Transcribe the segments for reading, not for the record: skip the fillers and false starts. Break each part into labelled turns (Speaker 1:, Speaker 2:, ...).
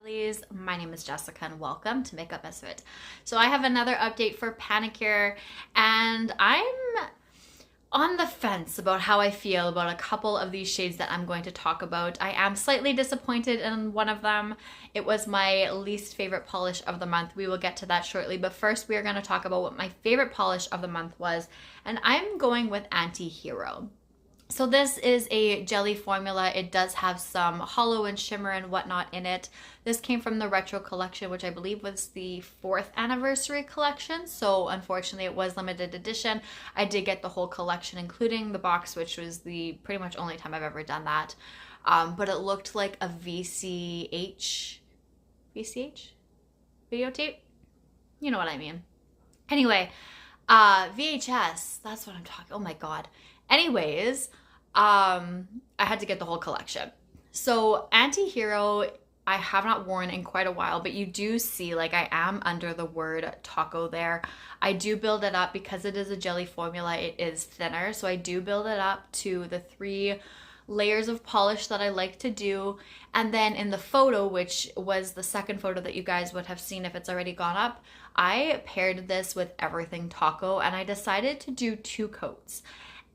Speaker 1: My name is Jessica and welcome to Makeup.misfit. So I have another update for panicure and I'm on the fence about how I feel about a couple of these shades that I'm going to talk about. I am slightly disappointed in one of them. It was my least favorite polish of the month. We will get to that shortly, but first we are going to talk about what my favorite polish of the month was, and I'm going with Anti-Hero. So this is a jelly formula. It does have some hollow and shimmer and whatnot in it. This came from the retro collection, which I believe was the 4th anniversary collection. So unfortunately it was limited edition. I did get the whole collection, including the box, which was the pretty much only time I've ever done that. But it looked like a VCH videotape. You know what I mean. Anyway, VHS, that's what I'm talking. Oh my God. Anyways, I had to get the whole collection. So Anti-Hero, I have not worn in quite a while, but you do see like I am under the word taco there. I do build it up because it is a jelly formula. It is thinner. So I do build it up to the 3 layers of polish that I like to do. And then in the photo, which was the second photo that you guys would have seen if it's already gone up, I paired this with Everything Taco and I decided to do 2 coats.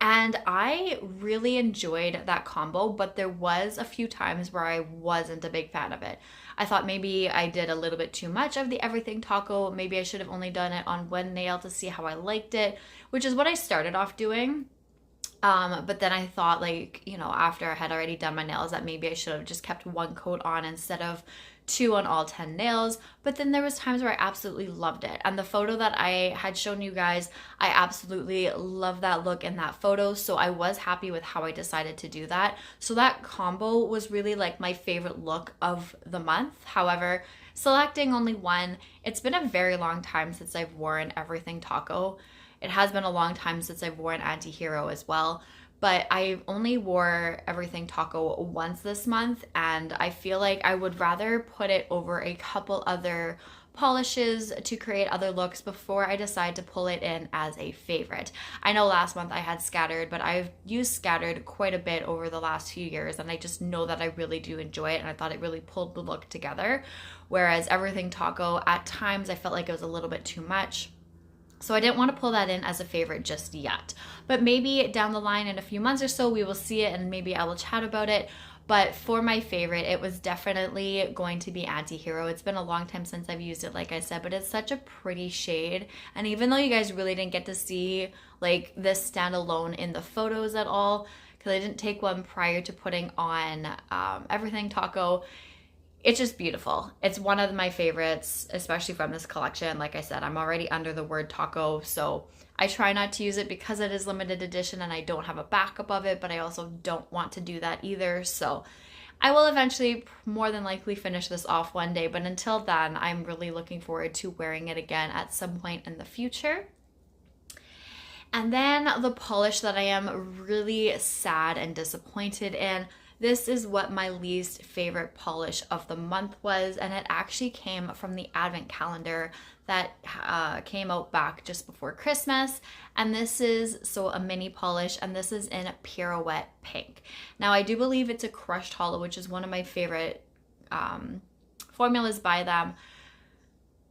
Speaker 1: And I really enjoyed that combo, but there was a few times where I wasn't a big fan of it. I thought maybe I did a little bit too much of the Everything Taco. Maybe I should have only done it on one nail to see how I liked it, which is what I started off doing. But then I thought, like, you know, after I had already done my nails, that maybe I should have just kept 1 coat on instead of 2 on all 10 nails. But then there was times where I absolutely loved it. And the photo that I had shown you guys, I absolutely love that look in that photo. So I was happy with how I decided to do that. So that combo was really like my favorite look of the month. However, selecting only one, it's been a very long time since I've worn Everything Taco. It has been a long time since I've worn Anti-Hero as well, but I only wore Everything Taco once this month, and I feel like I would rather put it over a couple other polishes to create other looks before I decide to pull it in as a favorite. I know last month I had Scattered, but I've used Scattered quite a bit over the last few years, and I just know that I really do enjoy it, and I thought it really pulled the look together, whereas Everything Taco, at times I felt like it was a little bit too much. So I didn't want to pull that in as a favorite just yet. But maybe down the line in a few months or so, we will see it and maybe I will chat about it. But for my favorite, it was definitely going to be Anti-Hero. It's been a long time since I've used it, like I said, but it's such a pretty shade. And even though you guys really didn't get to see like this stand alone in the photos at all, because I didn't take one prior to putting on Everything Taco, it's just beautiful. It's one of my favorites, especially from this collection. Like I said, I'm already under the word taco, so I try not to use it because it is limited edition and I don't have a backup of it, but I also don't want to do that either. So I will eventually more than likely finish this off one day, but until then, I'm really looking forward to wearing it again at some point in the future. And then the polish that I am really sad and disappointed in. This is what my least favorite polish of the month was, and it actually came from the advent calendar that came out back just before Christmas. And this is a mini polish, and this is in Pirouette Pink. Now I do believe it's a crushed hollow, which is one of my favorite formulas by them,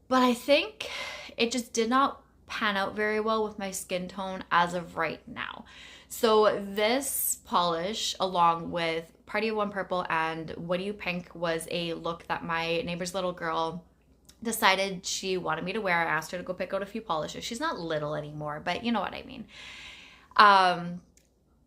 Speaker 1: but I think it just did not pan out very well with my skin tone as of right now. So this polish, along with Party of One Purple and What Do You Pink, was a look that my neighbor's little girl decided she wanted me to wear. I asked her to go pick out a few polishes. She's not little anymore, but you know what I mean.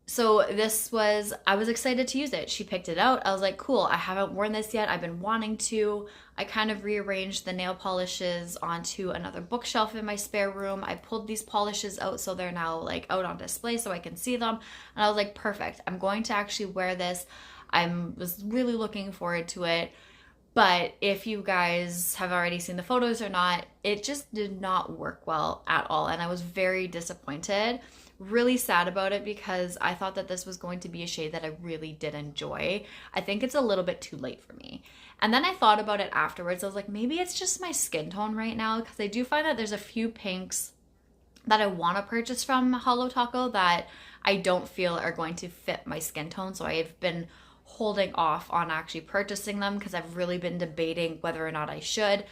Speaker 1: So I was excited to use it. She picked it out. I was like, cool, I haven't worn this yet. I've been wanting to. I kind of rearranged the nail polishes onto another bookshelf in my spare room. I pulled these polishes out so they're now like out on display so I can see them. And I was like, perfect. I'm going to actually wear this. I was really looking forward to it. But if you guys have already seen the photos or not, it just did not work well at all. And I was very disappointed. Really sad about it because I thought that this was going to be a shade that I really did enjoy. I think it's a little bit too late for me. And then I thought about it afterwards. I was like, maybe it's just my skin tone right now, because I do find that there's a few pinks that I want to purchase from Holo Taco that I don't feel are going to fit my skin tone. So I've been holding off on actually purchasing them because I've really been debating whether or not I should.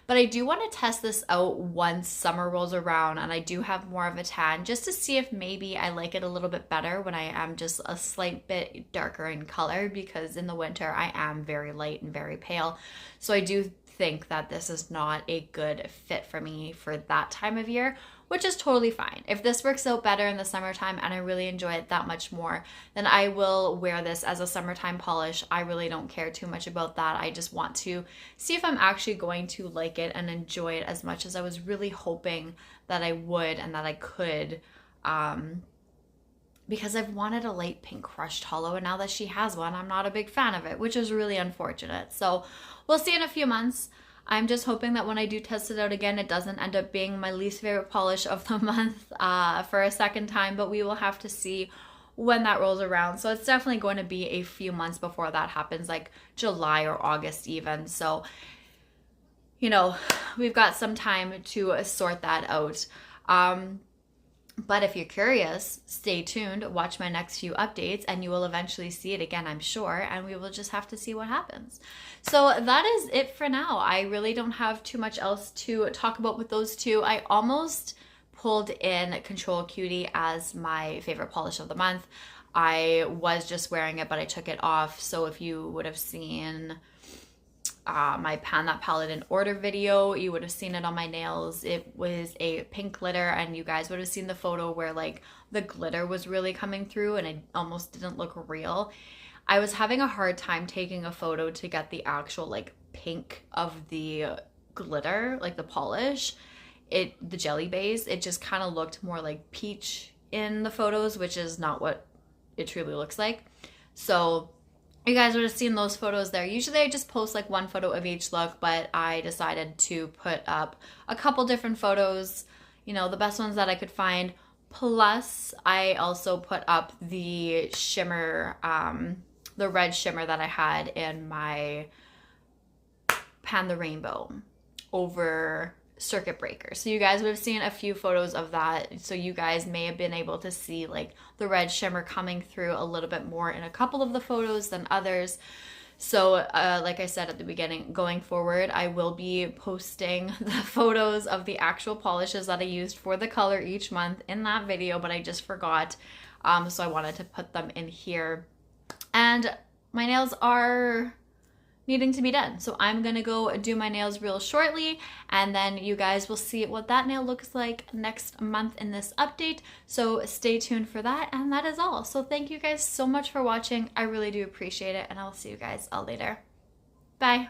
Speaker 1: But I do want to test this out once summer rolls around and I do have more of a tan, just to see if maybe I like it a little bit better when I am just a slight bit darker in color, because in the winter I am very light and very pale. So I do think that this is not a good fit for me for that time of year, which is totally fine. If this works out better in the summertime and I really enjoy it that much more, then I will wear this as a summertime polish. I really don't care too much about that. I just want to see if I'm actually going to like it and enjoy it as much as I was really hoping that I would and that I could, because I've wanted a light pink crushed hollow, and now that she has one, I'm not a big fan of it, which is really unfortunate. So we'll see in a few months. I'm just hoping that when I do test it out again, it doesn't end up being my least favorite polish of the month for a second time, but we will have to see when that rolls around. So it's definitely going to be a few months before that happens, like July or August even. So, you know, we've got some time to sort that out. But if you're curious, stay tuned, watch my next few updates, and you will eventually see it again, I'm sure, and we will just have to see what happens. So that is it for now. I really don't have too much else to talk about with those two. I almost pulled in Control Cutie as my favorite polish of the month. I was just wearing it, but I took it off. So if you would have seen my Pan That Palette in Order video, you would have seen it on my nails. It was a pink glitter, and you guys would have seen the photo where like the glitter was really coming through and it almost didn't look real. I was having a hard time taking a photo to get the actual like pink of the glitter, like the polish, the jelly base. It just kind of looked more like peach in the photos, which is not what it truly looks like. So you guys would have seen those photos there. Usually I just post like one photo of each look, but I decided to put up a couple different photos, you know, the best ones that I could find. Plus, I also put up the shimmer, the red shimmer that I had in my Pan the Rainbow over Circuit Breaker. So you guys would have seen a few photos of that. So you guys may have been able to see like the red shimmer coming through a little bit more in a couple of the photos than others. So like I said at the beginning, going forward, I will be posting the photos of the actual polishes that I used for the color each month in that video, but I just forgot. So I wanted to put them in here. And my nails are needing to be done. So I'm gonna go do my nails real shortly, and then you guys will see what that nail looks like next month in this update. So stay tuned for that, and that is all. So thank you guys so much for watching. I really do appreciate it, and I'll see you guys all later. Bye.